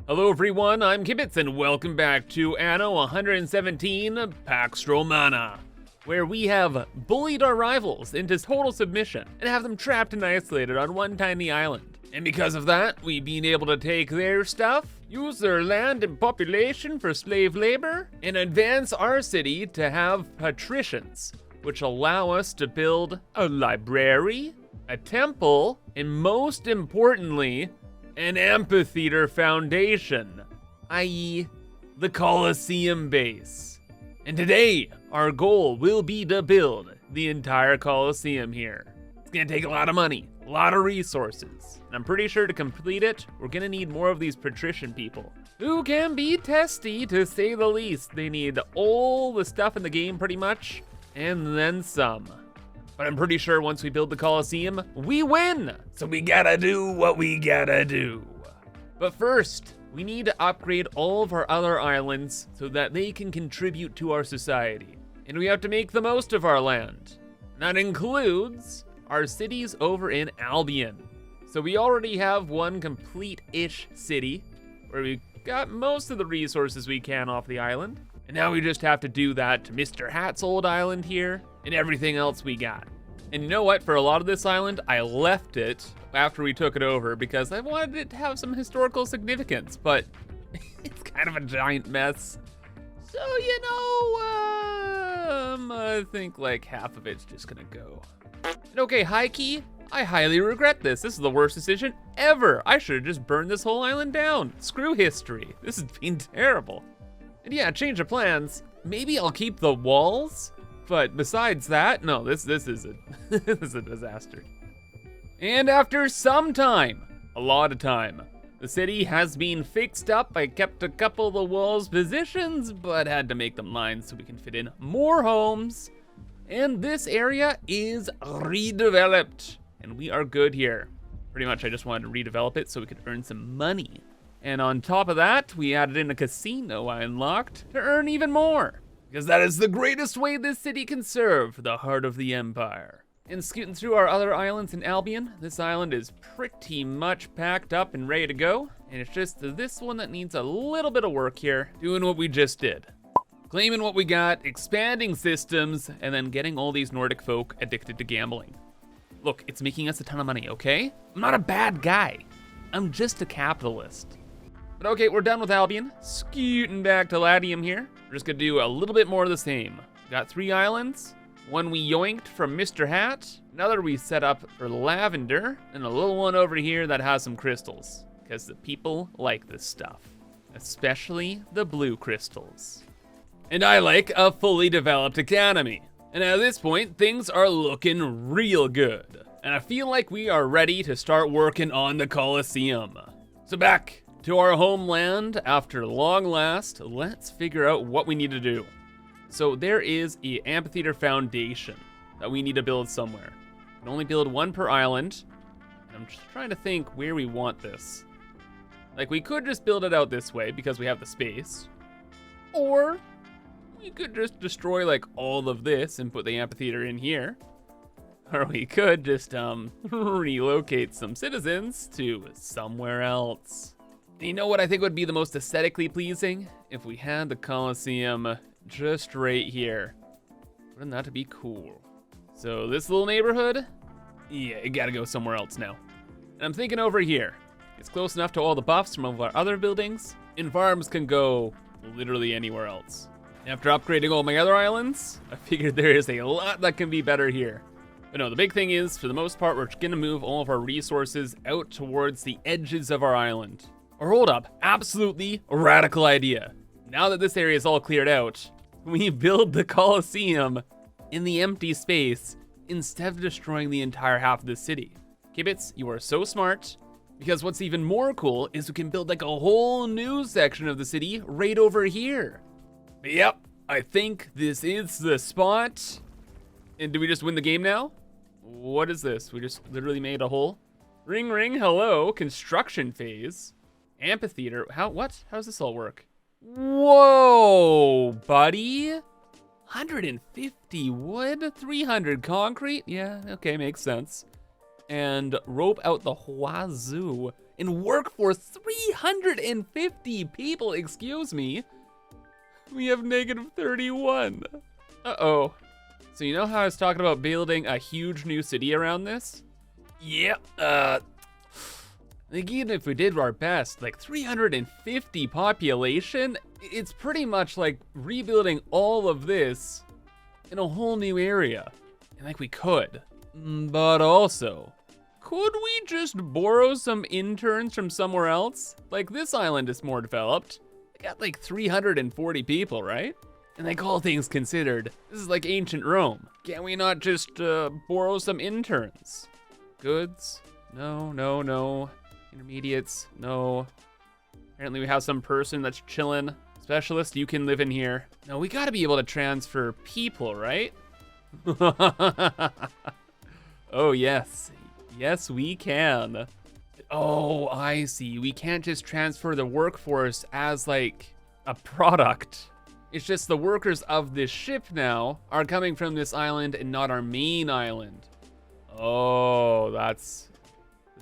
Hello everyone, I'm ImKibitz and welcome back to Anno 117 Pax Romana, where we have bullied our rivals into total submission and have them trapped and isolated on one tiny island. And because of that, we've been able to take their stuff, use their land and population for slave labor, and advance our city to have patricians, which allow us to build a library, a temple, and most importantly, an amphitheater foundation, i.e. the Coliseum base. And today, our goal will be to build the entire Coliseum here. It's gonna take a lot of money, a lot of resources, and I'm pretty sure to complete it, we're gonna need more of these patrician people, who can be testy to say the least. They need all the stuff in the game pretty much, and then some. But I'm pretty sure once we build the Coliseum, we win! So we gotta do what we gotta do. But first, we need to upgrade all of our other islands so that they can contribute to our society. And we have to make the most of our land. And that includes our cities over in Albion. So we already have one complete-ish city, where we got most of the resources we can off the island. And now we just have to do that to Mr. Hat's old island here, and everything else we got. And you know what, for a lot of this island, I left it after we took it over because I wanted it to have some historical significance, but it's kind of a giant mess. So, you know, I think like half of it's just gonna go. And okay, high key, I highly regret this. This is the worst decision ever. I should have just burned this whole island down. Screw history. This has been terrible. And yeah, change of plans. Maybe I'll keep the walls, but besides that, no, this is a this is a disaster. And after some time, a lot of time, the city has been fixed up. I kept a couple of the walls positions, but had to make them lines so we can fit in more homes. And this area is redeveloped, and we are good here. Pretty much, I just wanted to redevelop it so we could earn some money. And on top of that, we added in a casino I unlocked to earn even more. Because that is the greatest way this city can serve the heart of the empire. And scooting through our other islands in Albion, this island is pretty much packed up and ready to go. And it's just this one that needs a little bit of work here, doing what we just did. Claiming what we got, expanding systems, and then getting all these Nordic folk addicted to gambling. Look, it's making us a ton of money, okay? I'm not a bad guy. I'm just a capitalist. But okay, we're done with Albion. Scooting back to Ladium here. We're just gonna do a little bit more of the same. Got 3 islands. One we yoinked from Mr. Hat. Another we set up for lavender. And a little one over here that has some crystals. Because the people like this stuff. Especially the blue crystals. And I like a fully developed academy. And at this point, things are looking real good. And I feel like we are ready to start working on the Coliseum. So back to our homeland after long last, let's figure out what we need to do. So there is an amphitheater foundation that we need to build somewhere. We can only build one per island. And I'm just trying to think where we want this. Like, we could just build it out this way because we have the space. Or we could just destroy like all of this and put the amphitheater in here. Or we could just relocate some citizens to somewhere else. You know what I think would be the most aesthetically pleasing? If we had the Coliseum just right here. Wouldn't that be cool? So this little neighborhood, yeah, it gotta go somewhere else now. And I'm thinking over here. It's close enough to all the buffs from all of our other buildings, and farms can go literally anywhere else. After upgrading all my other islands, I figured there is a lot that can be better here. But no, the big thing is, for the most part, we're gonna move all of our resources out towards the edges of our island. Or hold up, absolutely radical idea. Now that this area is all cleared out, we build the Coliseum in the empty space instead of destroying the entire half of the city. Kibitz, you are so smart, because what's even more cool is we can build like a whole new section of the city right over here. But yep, I think this is the spot. And do we just win the game now? What is this? We just literally made a hole? Ring ring, hello, construction phase. Amphitheater, what? How does this all work? Whoa, buddy. 150 wood, 300 concrete. Yeah, okay, makes sense. And rope out the wazoo. In workforce, 350 people, excuse me. We have -31. Uh-oh. So you know how I was talking about building a huge new city around this? Yep, like even if we did our best, like 350 population, it's pretty much like rebuilding all of this in a whole new area. And like we could, but also, could we just borrow some interns from somewhere else? Like this island is more developed. They got like 340 people, right? And like all things considered, this is like ancient Rome. Can we not just borrow some interns? Goods? No, no, no. Intermediates? No. Apparently we have some person that's chilling. Specialist, you can live in here. No, we gotta be able to transfer people, right? Oh yes. Yes, we can. Oh, I see. We can't just transfer the workforce as like a product. It's just the workers of this ship now are coming from this island and not our main island. Oh, that's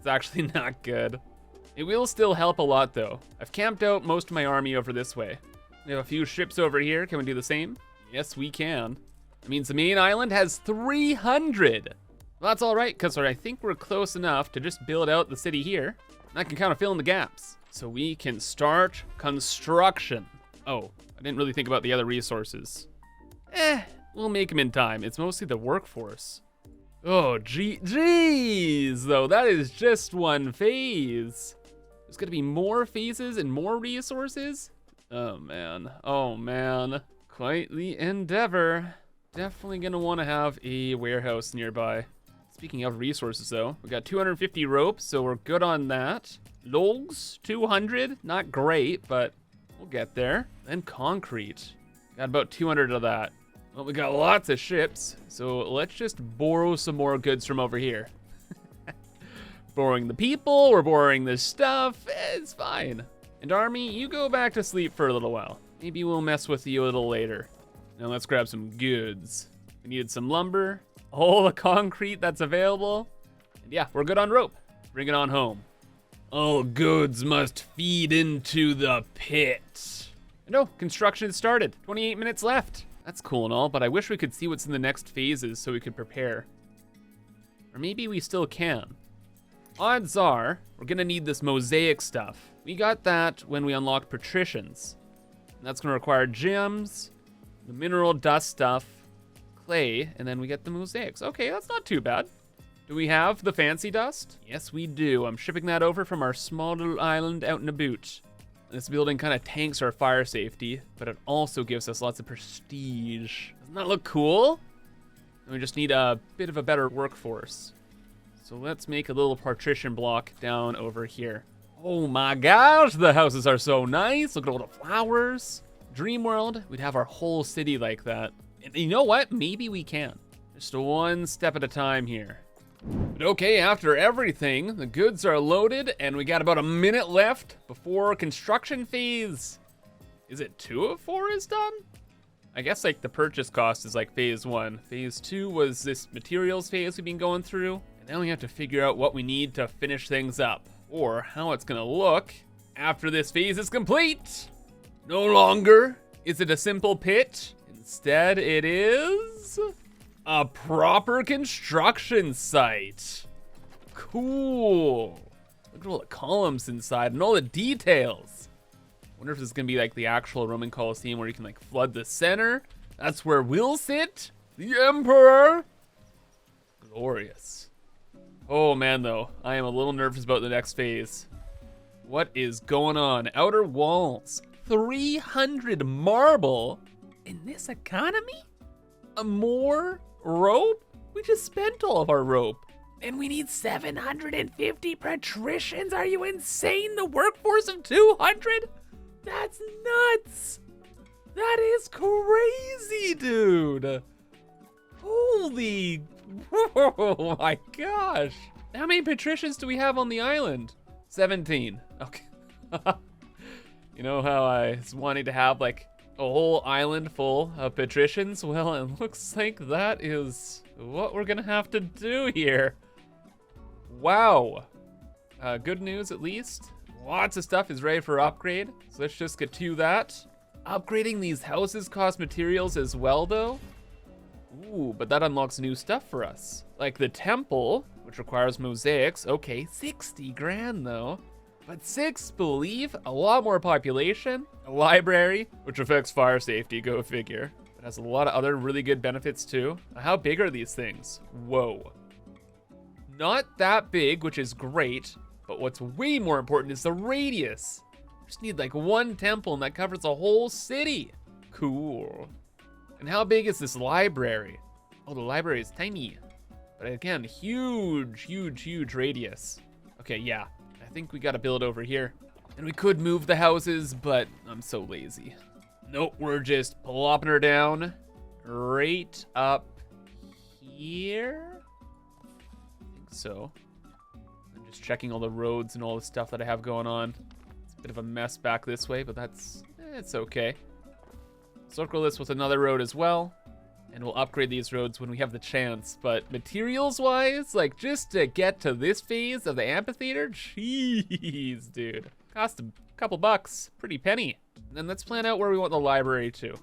actually not good. It will still help a lot though. I've camped out most of my army over this way. We have a few ships over here. Can we do the same? Yes, we can. That means the main island has 300. Well, that's all right, because I think we're close enough to just build out the city here. And that can kind of fill in the gaps. So we can start construction. Oh, I didn't really think about the other resources. We'll make them in time. It's mostly the workforce. Oh, geez, though, that is just one phase. There's gonna be more phases and more resources? Oh man, quite the endeavor. Definitely gonna wanna have a warehouse nearby. Speaking of resources though, we got 250 ropes, so we're good on that. Logs, 200, not great, but we'll get there. Then concrete, got about 200 of that. Well, we got lots of ships, so let's just borrow some more goods from over here. Borrowing the people, we're borrowing the stuff, it's fine. And army, you go back to sleep for a little while. Maybe we'll mess with you a little later. Now let's grab some goods. We needed some lumber, all the concrete that's available. And yeah, we're good on rope. Bring it on home. All goods must feed into the pit. No, construction started. 28 minutes left. That's cool and all, but I wish we could see what's in the next phases so we could prepare. Or maybe we still can. Odds are, we're gonna need this mosaic stuff. We got that when we unlocked patricians. And that's gonna require gems, the mineral dust stuff, clay, and then we get the mosaics. Okay, that's not too bad. Do we have the fancy dust? Yes, we do. I'm shipping that over from our small little island out in a boot. This building kind of tanks our fire safety, but it also gives us lots of prestige. Doesn't that look cool? And we just need a bit of a better workforce. So let's make a little partition block down over here. Oh my gosh, the houses are so nice. Look at all the flowers. Dream world, we'd have our whole city like that. And you know what? Maybe we can. Just one step at a time here. But okay, after everything, the goods are loaded and we got about a minute left before construction phase. Is it 2 of 4 is done? I guess like the purchase cost is like phase 1. Phase 2 was this materials phase we've been going through. And now we have to figure out what we need to finish things up, or how it's gonna look after this phase is complete. No longer is it a simple pit. Instead, it is a proper construction site. Cool. Look at all the columns inside and all the details. Wonder if this is gonna be like the actual Roman Coliseum where you can like flood the center. That's where we'll sit, the Emperor. Glorious. Oh man though, I am a little nervous about the next phase. What is going on? Outer walls, 300 marble in this economy? More rope? We just spent all of our rope. And we need 750 patricians? Are you insane? The workforce of 200? That's nuts. That is crazy, dude. Holy, oh my gosh. How many patricians do we have on the island? 17, okay. You know how I was wanting to have like a whole island full of patricians? Well, it looks like that is what we're gonna have to do here. Wow. Good news at least. Lots of stuff is ready for upgrade. So let's just get to that. Upgrading these houses costs materials as well though. Ooh, but that unlocks new stuff for us. Like the temple, which requires mosaics. Okay, 60 grand though. But 6, believe, a lot more population. A library, which affects fire safety, go figure. It has a lot of other really good benefits too. How big are these things? Whoa. Not that big, which is great. But what's way more important is the radius. We just need like one temple and that covers a whole city. Cool. And how big is this library? Oh, the library is tiny. But again, huge radius. Okay, yeah. I think we gotta build over here. And we could move the houses, but I'm so lazy. Nope, we're just plopping her down right up here. I think so. I'm just checking all the roads and all the stuff that I have going on. It's a bit of a mess back this way, but it's okay. Circle this with another road as well. And we'll upgrade these roads when we have the chance. But materials-wise, like just to get to this phase of the amphitheater, jeez, dude. Cost a couple bucks, pretty penny. And then let's plan out where we want the library to.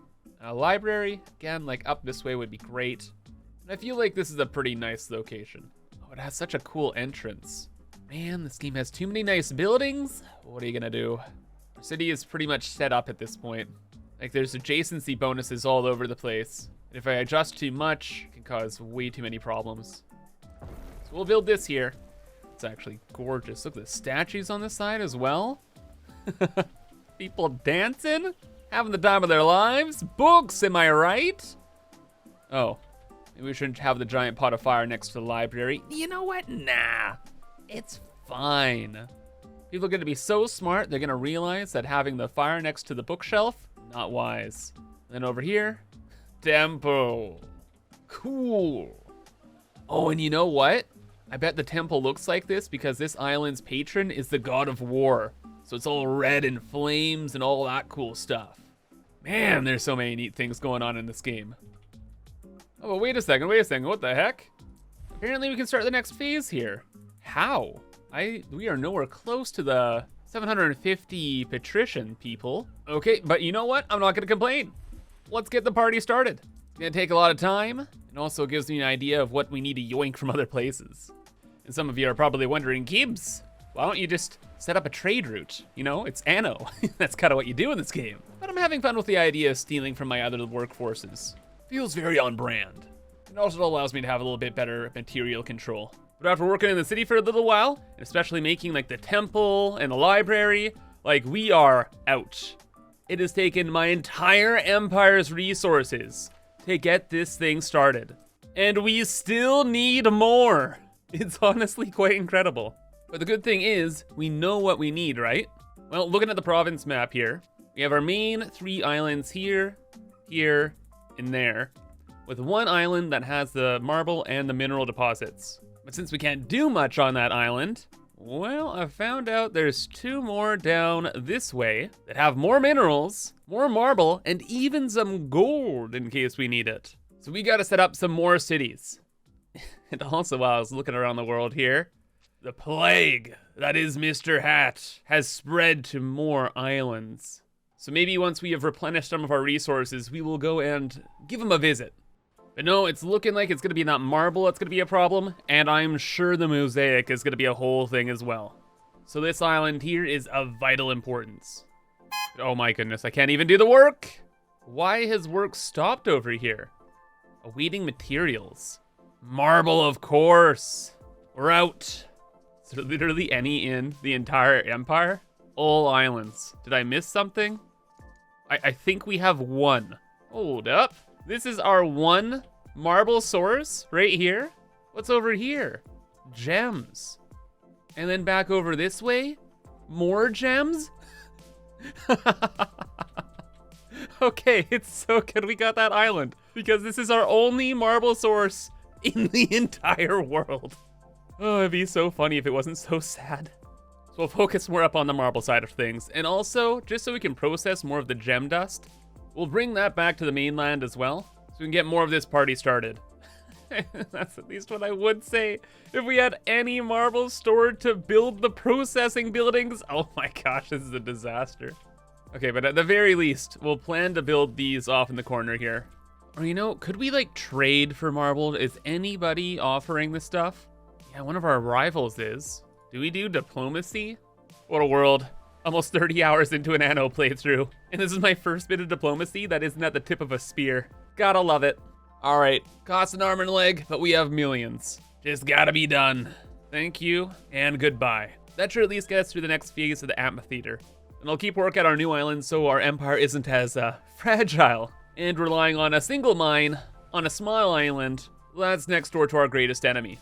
A library, again, like up this way would be great. And I feel like this is a pretty nice location. Oh, it has such a cool entrance. Man, this game has too many nice buildings. What are you gonna do? Our city is pretty much set up at this point. Like there's adjacency bonuses all over the place. And if I adjust too much, it can cause way too many problems. So we'll build this here. It's actually gorgeous. Look at the statues on this side as well. People dancing, having the time of their lives. Books, am I right? Oh, maybe we shouldn't have the giant pot of fire next to the library. You know what? Nah, it's fine. People are gonna be so smart, they're gonna realize that having the fire next to the bookshelf, not wise. And then over here, temple. Cool. Oh, and you know what? I bet the temple looks like this because this island's patron is the god of war. So it's all red and flames and all that cool stuff. Man, there's so many neat things going on in this game. Oh, but wait a second, what the heck? Apparently we can start the next phase here. How? We are nowhere close to the 750 patrician people. Okay, but you know what? I'm not gonna complain. Let's get the party started. It's gonna take a lot of time, and also gives me an idea of what we need to yoink from other places. And some of you are probably wondering, Gibbs, why don't you just set up a trade route? You know, it's Anno. That's kind of what you do in this game. But I'm having fun with the idea of stealing from my other workforces. Feels very on brand. It also allows me to have a little bit better material control. But after working in the city for a little while, and especially making like the temple and the library, like we are out. It has taken my entire empire's resources to get this thing started. And we still need more. It's honestly quite incredible. But the good thing is, we know what we need, right? Well, looking at the province map here, we have our main 3 islands here, here, and there, with one island that has the marble and the mineral deposits. But since we can't do much on that island, well, I found out there's 2 more down this way that have more minerals, more marble, and even some gold in case we need it. So we gotta set up some more cities. And also, while I was looking around the world here, the plague that is Mr. Hat has spread to more islands. So maybe once we have replenished some of our resources, we will go and give him a visit. But no, it's looking like it's gonna be that marble that's gonna be a problem, and I'm sure the mosaic is gonna be a whole thing as well. So this island here is of vital importance. Oh my goodness, I can't even do the work! Why has work stopped over here? Awaiting materials. Marble, of course. We're out. Is there literally any in the entire empire? All islands. Did I miss something? I think we have one. Hold up. This is our one marble source right here. What's over here? Gems. And then back over this way, more gems? Okay, it's so good we got that island because this is our only marble source in the entire world. Oh, it'd be so funny if it wasn't so sad. So we'll focus more up on the marble side of things. And also, just so we can process more of the gem dust, we'll bring that back to the mainland as well, so we can get more of this party started. That's at least what I would say. If we had any marble stored to build the processing buildings, oh my gosh, this is a disaster. Okay, but at the very least, we'll plan to build these off in the corner here. Or you know, could we like trade for marble? Is anybody offering this stuff? Yeah, one of our rivals is. Do we do diplomacy? What a world. Almost 30 hours into an Anno playthrough. And this is my first bit of diplomacy that isn't at the tip of a spear. Gotta love it. All right, costs an arm and a leg, but we have millions. Just gotta be done. Thank you, and goodbye. That should at least get us through the next phase of the Amphitheater. And I'll keep work at our new island so our empire isn't as fragile. And relying on a single mine on a small island, that's next door to our greatest enemy.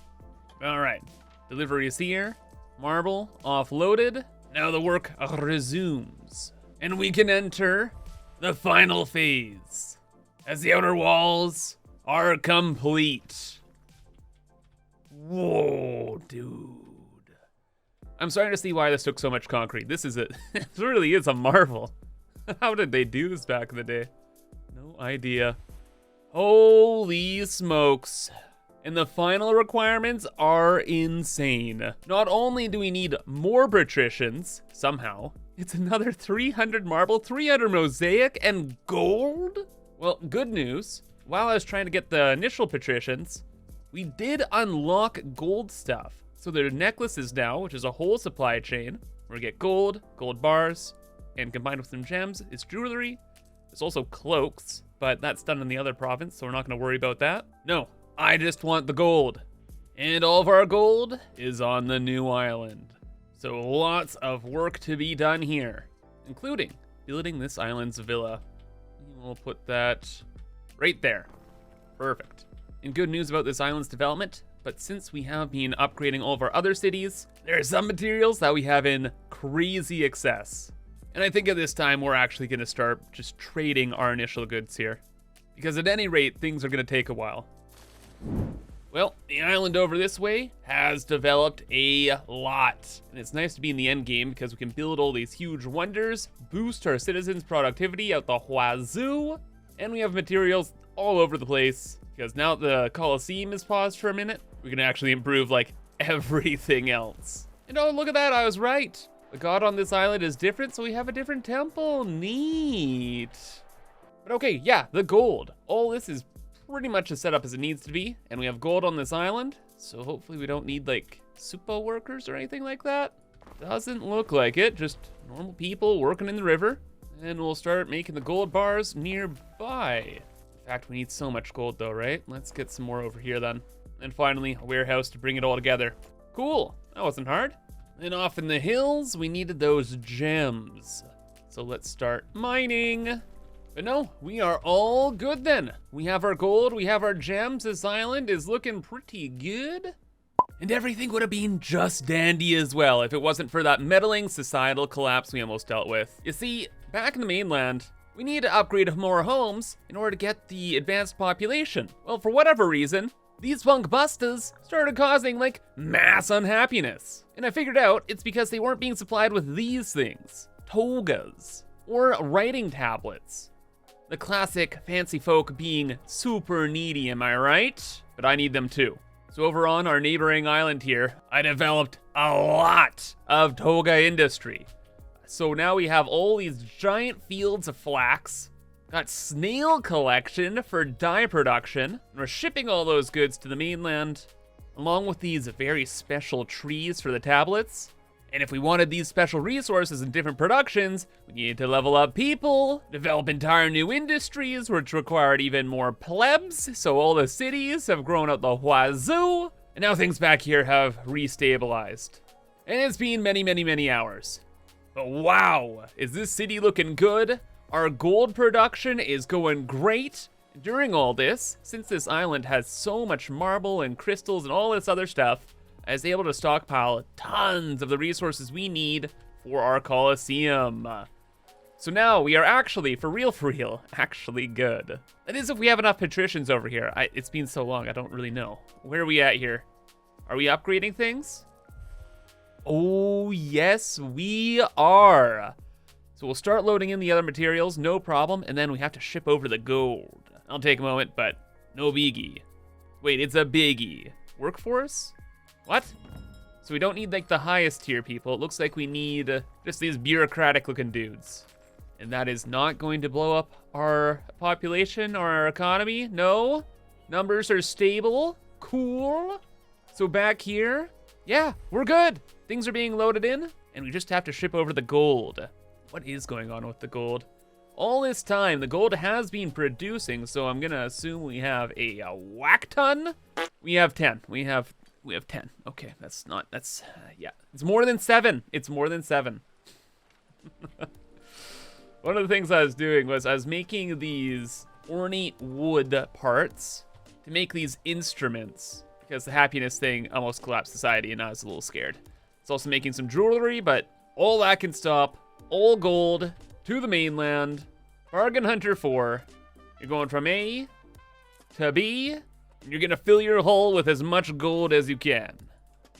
All right, delivery is here. Marble offloaded. Now the work resumes. And we can enter the final phase as the outer walls are complete. Whoa, dude. I'm starting to see why this took so much concrete. This really is a marvel. How did they do this back in the day? No idea. Holy smokes. And the final requirements are insane. Not only do we need more patricians, somehow, it's another 300 marble, 300 mosaic, and gold? Well, good news. While I was trying to get the initial patricians, we did unlock gold stuff. So there are necklaces now, which is a whole supply chain. Where we get gold, gold bars, and combined with some gems is jewelry. There's also cloaks, but that's done in the other province, so we're not gonna worry about that. No, I just want the gold. And all of our gold is on the new island. So lots of work to be done here, including building this island's villa. We'll put that right there. Perfect. And good news about this island's development, but since we have been upgrading all of our other cities, there are some materials that we have in crazy excess. And I think at this time, we're actually gonna start just trading our initial goods here. Because at any rate, things are gonna take a while. Well, the island over this way has developed a lot. And it's nice to be in the end game because we can build all these huge wonders, boost our citizens' productivity out the wazoo, and we have materials all over the place. Because now the Coliseum is paused for a minute, we can actually improve like everything else. And oh, look at that, I was right. The god on this island is different, so we have a different temple. Neat. But okay, yeah, the gold. All this is pretty much as set up as it needs to be, and we have gold on this island, so hopefully we don't need like super workers or anything like that. Doesn't look like it, just normal people working in the river, and we'll start making the gold bars nearby. In fact, we need so much gold though, right? Let's get some more over here then. And finally, a warehouse to bring it all together. Cool, that wasn't hard. And off in the hills, we needed those gems. So let's start mining. But no, we are all good then. We have our gold, we have our gems. This island is looking pretty good. And everything would have been just dandy as well if it wasn't for that meddling societal collapse we almost dealt with. You see, back in the mainland, we need to upgrade more homes in order to get the advanced population. Well, for whatever reason, these punk bustas started causing like mass unhappiness. And I figured out it's because they weren't being supplied with these things, togas, or writing tablets. The classic fancy folk being super needy, am I right? But I need them too. So over on our neighboring island here, I developed a lot of toga industry. So now we have all these giant fields of flax, got snail collection for dye production, and we're shipping all those goods to the mainland, along with these very special trees for the tablets. And if we wanted these special resources in different productions, we needed to level up people, develop entire new industries, which required even more plebs, so all the cities have grown out the wazoo, and now things back here have restabilized. And it's been many, many, many hours. But wow, is this city looking good? Our gold production is going great. During all this, since this island has so much marble and crystals and all this other stuff, I was able to stockpile tons of the resources we need for our Coliseum. So now we are actually, for real, actually good. That is if we have enough patricians over here. It's been so long, I don't really know. Where are we at here? Are we upgrading things? Oh, yes, we are. So we'll start loading in the other materials, no problem, and then we have to ship over the gold. I'll take a moment, but no biggie. Wait, it's a biggie. Workforce? What? So we don't need like the highest tier people. It looks like we need just these bureaucratic looking dudes. And that is not going to blow up our population or our economy. No. Numbers are stable. Cool. So back here, yeah, we're good. Things are being loaded in, and we just have to ship over the gold. What is going on with the gold? All this time, the gold has been producing, so I'm gonna assume we have a whack ton. We have 10. We have 10. Okay, yeah. It's more than 7. It's more than 7. One of the things I was doing was I was making these ornate wood parts to make these instruments, because the happiness thing almost collapsed society and I was a little scared. It's also making some jewelry, but all that can stop. All gold to the mainland. Bargain Hunter 4. You're going from A to B. And you're gonna fill your hull with as much gold as you can.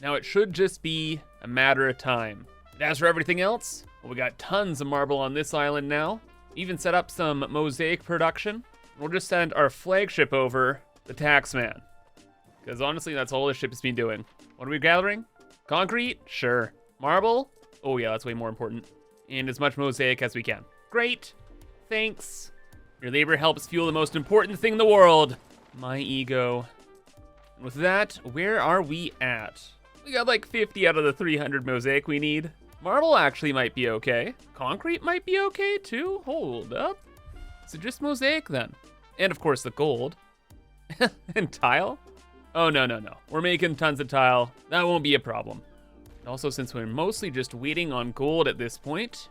Now it should just be a matter of time. And as for everything else, well, we got tons of marble on this island now. Even set up some mosaic production. We'll just send our flagship over, the Taxman. Because honestly, that's all this ship has been doing. What are we gathering? Concrete? Sure. Marble? Oh yeah, that's way more important. And as much mosaic as we can. Great. Thanks. Your labor helps fuel the most important thing in the world. My ego. And with that, where are we at? We got like 50 out of the 300 mosaic we need. Marble actually might be okay. Concrete might be okay too. Hold up. So just mosaic then. And of course the gold. And tile? Oh, no. We're making tons of tile. That won't be a problem. And also, since we're mostly just waiting on gold at this point,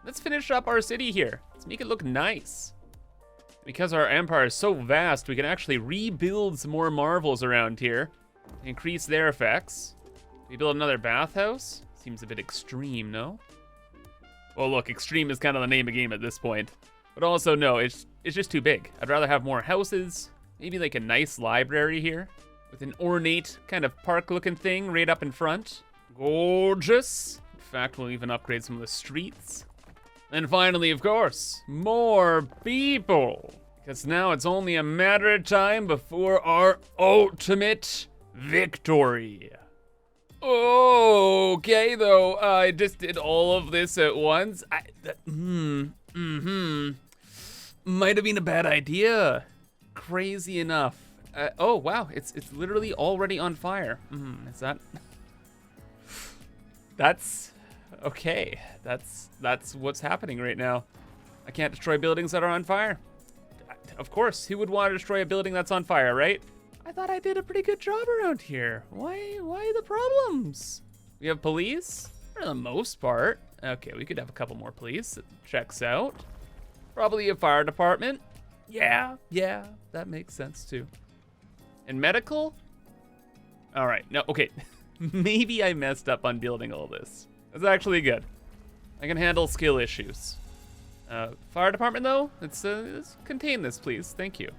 let's finish up our city here. Let's make it look nice. Because our empire is so vast, we can actually rebuild some more marvels around here. Increase their effects. We build another bathhouse? Seems a bit extreme, no? Well, look, extreme is kind of the name of the game at this point. But also, no, it's just too big. I'd rather have more houses. Maybe like a nice library here with an ornate kind of park-looking thing right up in front. Gorgeous. In fact, we'll even upgrade some of the streets. And finally, of course, more people. Because now it's only a matter of time before our ultimate victory. Okay, though, I just did all of this at once. Might have been a bad idea. Crazy enough. Oh, wow, it's literally already on fire. Is that... That's... Okay, that's what's happening right now. I can't destroy buildings that are on fire. Of course, who would want to destroy a building that's on fire, right? I thought I did a pretty good job around here. Why the problems? We have police, for the most part. Okay, we could have a couple more police. It checks out. Probably a fire department. Yeah, that makes sense too. And medical? All right, no, okay. Maybe I messed up on building all this. That's actually good. I can handle skill issues. Fire department though, let's contain this, please. Thank you.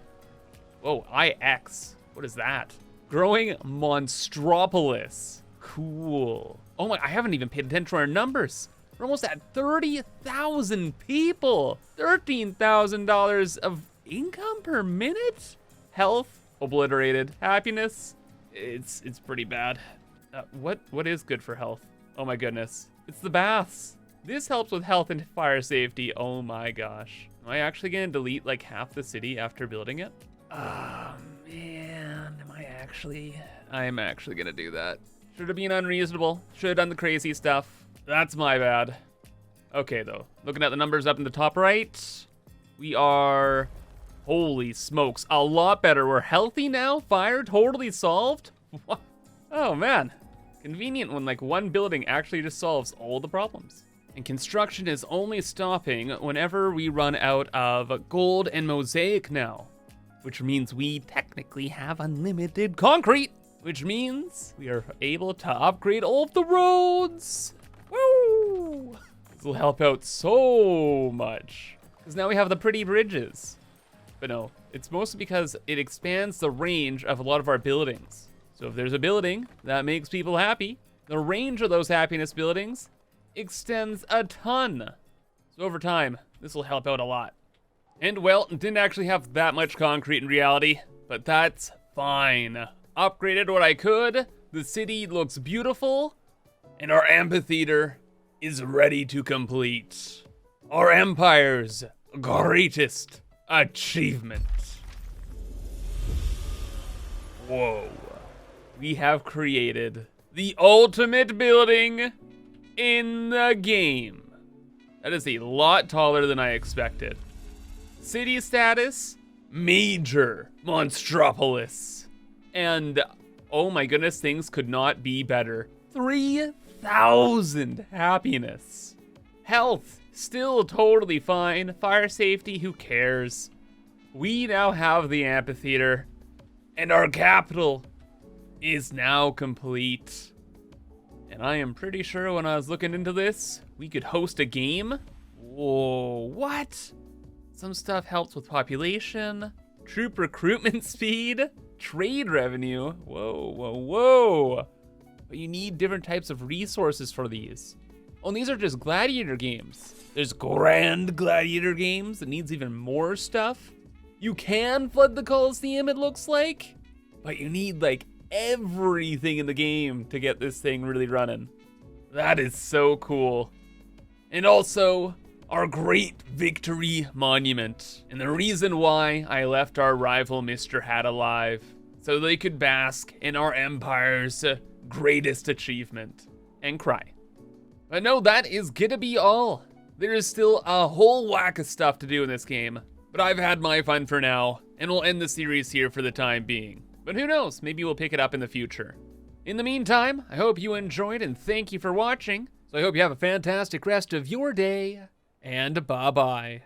Whoa, IX. What is that? Growing Monstropolis. Cool. Oh my, I haven't even paid attention to our numbers. We're almost at 30,000 people. $13,000 of income per minute? Health, obliterated. Happiness, it's pretty bad. What is good for health? Oh my goodness, it's the baths. This helps with health and fire safety. Oh my gosh. Am I actually gonna delete like half the city after building it? Oh man, I'm actually gonna do that. Should have been unreasonable. Should have done the crazy stuff. That's my bad. Okay though, looking at the numbers up in the top right, we are, holy smokes, a lot better. We're healthy now, fire totally solved. What? Oh man, convenient when like one building actually just solves all the problems. And construction is only stopping whenever we run out of gold and mosaic now, which means we technically have unlimited concrete, which means we are able to upgrade all of the roads. Woo! This will help out so much, because now we have the pretty bridges. But no, it's mostly because it expands the range of a lot of our buildings. So if there's a building that makes people happy, the range of those happiness buildings extends a ton. So over time, this will help out a lot. And well, didn't actually have that much concrete in reality, but that's fine. Upgraded what I could. The city looks beautiful. And our amphitheater is ready to complete our empire's greatest achievement. Whoa. We have created the ultimate building in the game. That is a lot taller than I expected. City status, major monstropolis. And oh my goodness, things could not be better. 3,000 happiness. Health, still totally fine. Fire safety, who cares? We now have the amphitheater, and our capital is now complete. And I am pretty sure when I was looking into this, we could host a game. Whoa, what? Some stuff helps with population, troop recruitment speed, trade revenue. Whoa, whoa, whoa. But you need different types of resources for these. Oh, and these are just gladiator games. There's grand gladiator games that needs even more stuff. You can flood the Coliseum, it looks like, but you need like everything in the game to get this thing really running. That is so cool. And also, our great victory monument. And the reason why I left our rival Mr. Hat alive, so they could bask in our empire's greatest achievement and cry. But no, that is gonna be all. There is still a whole whack of stuff to do in this game, but I've had my fun for now, and we'll end the series here for the time being. But who knows, maybe we'll pick it up in the future. In the meantime, I hope you enjoyed and thank you for watching. So I hope you have a fantastic rest of your day, and bye-bye.